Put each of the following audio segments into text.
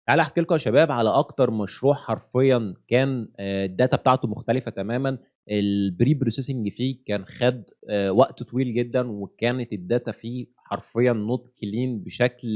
تعالَ أحكي لكم يا شباب على أكتر مشروع حرفيًا كان الdata بتاعته مختلفة تمامًا، الpre processing فيه كان خَد وقت طويل جدًا، وكانت الdata فيه حرفيًا not clean بشكل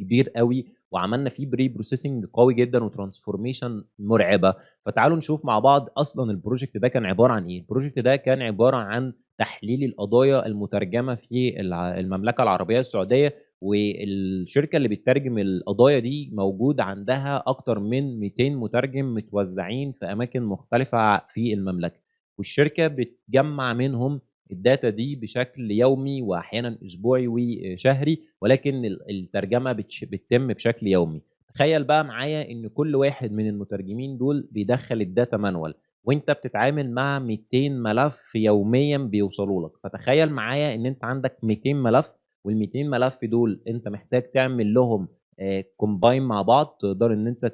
كبير أوي، وعملنا فيه pre processing قوي جدًا وtransformation مرعبة. فتعالوا نشوف مع بعض أصلًا الproject ده كان عبارة عن إيه. الproject ده كان عبارة عن تحليل القضايا المترجمة في المملكة العربية السعودية، والشركة اللي بتترجم القضايا دي موجود عندها أكتر من 200 مترجم متوزعين في أماكن مختلفة في المملكة، والشركة بتجمّع منهم الdata دي بشكل يومي وأحيانًا أسبوعي وشهري، ولكن الترجمة بتتم بشكل يومي. تخيّل بقى معايا إن كل واحد من المترجمين دول بيدخّل الdata manual، وأنت بتتعامل مع 200 ملف يوميًا بيوصلوا لك، فتخيّل معايا إن أنت عندك 200 ملف، وال200 ملف دول أنت محتاج تعمل لهم combine مع بعض، تقدر إن أنت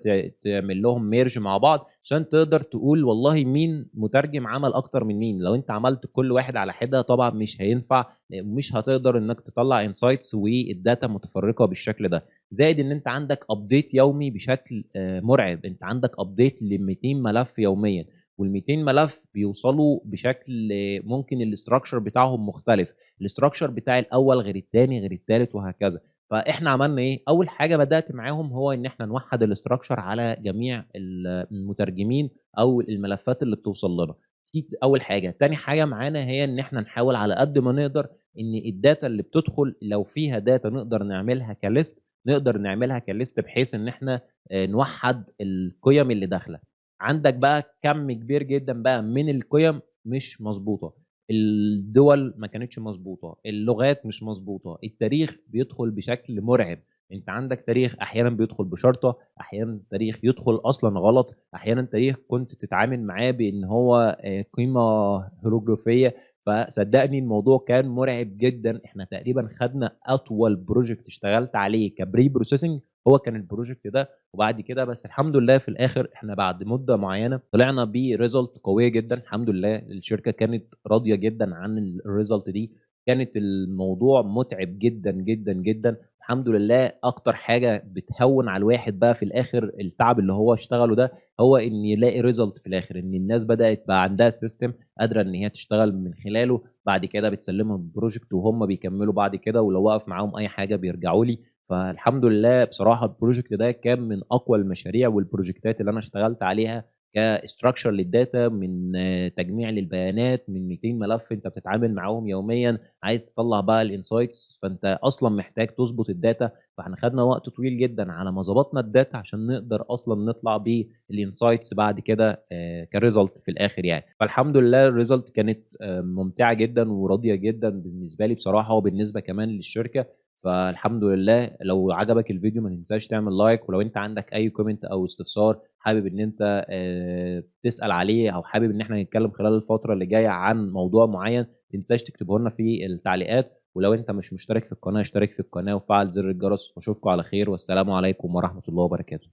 تعمل لهم merge مع بعض، عشان تقدر تقول والله مين مترجم عمل أكتر من مين. لو أنت عملت كل واحد على حدة طبعًا مش هينفع، مش هتقدر إنك تطلّع insights والdata متفرقة بالشكل ده. زائد إن أنت عندك update يومي بشكل مرعب، أنت عندك update ل200 ملف يوميًا، وال200 ملف بيوصلوا بشكل ممكن الstructure بتاعهم مختلف. الstructure بتاع الأول غير التاني غير التالت وهكذا. فإحنا عملنا إيه، أول حاجة بدأت معاهم هو إن إحنا نوحّد الstructure على جميع المترجمين أو الملفات اللي بتوصل لنا، دي أول حاجة. تاني حاجة معانا هي إن إحنا نحاول على قد ما نقدر إن الdata اللي بتدخل لو فيها data نقدر نعملها كlist، نقدر نعملها كlist بحيث إن إحنا نوحّد القِيَم اللي داخلة. عندك بقى كَم كبير جدًا بقى من القِيَم مش مضبوطة، الدول ما كانتش مضبوطة، اللغات مش مضبوطة، التاريخ بيدخل بشكل مرعب. أنت عندك تاريخ أحيانًا بيدخل بشرطة، أحيانًا تاريخ يدخل أصلًا غلط، أحيانًا تاريخ كنت تتعامل معاه بإن هو قيمة هيروغليفية. فصدّقني الموضوع كان مرعب جدًا. إحنا تقريبًا خدنا أطول project اشتغلت عليه كpre processing هو كان الproject ده. وبعد كده بس الحمد لله في الآخر إحنا بعد مدة معيّنة طلعنا بresult قوية جدًا الحمد لله. الشركة كانت راضية جدًا عن الresult دي. كانت الموضوع مُتعب جدًا، جدًا، جدًا. الحمد لله أكتر حاجة بتهوّن على الواحد بقى في الآخر التعب اللي هو اشتغله ده، هو إن يلاقي result في الآخر، إن الناس بدأت بقى عندها system قادرة إن هي تشتغل من خلاله. بعد كده بتسلّمهم الproject وهُم بيكمّلوا بعد كده، ولو وقف معاهم أي حاجة بيرجعوا لي. فالحمد لله بصراحة الproject ده كان من أقوى المشاريع والبروجيكتات اللي أنا اشتغلت عليها كstructure للdata، من تجميع للبيانات، من 200 ملف أنت بتتعامل معاهم يوميًا، عايز تطلّع بقى الinsights، فأنت أصلًا محتاج تضبط الdata. فإحنا خدنا وقت طويل جدًا على ما ضبطنا الdata عشان نقدر أصلًا نطلع بالinsights بعد كده كresult في الآخر يعني. فالحمد لله الresult كانت ممتعة جدًا وراضية جدًا بالنسبة لي بصراحة، وبالنسبة كمان للشركة. فالحمد لله. لو عجبك الفيديو ما تنساش تعمل لايك، ولو أنت عندك أي comment أو استفسار حابب إن أنت تسأل عليه، أو حابب إن إحنا نتكلم خلال الفترة اللي جاية عن موضوع معين، ما تنساش تكتبه لنا في التعليقات. ولو أنت مش مشترك في القناة اشترك في القناة وفعل زر الجرس، وأشوفكم على خير، والسلام عليكم ورحمة الله وبركاته.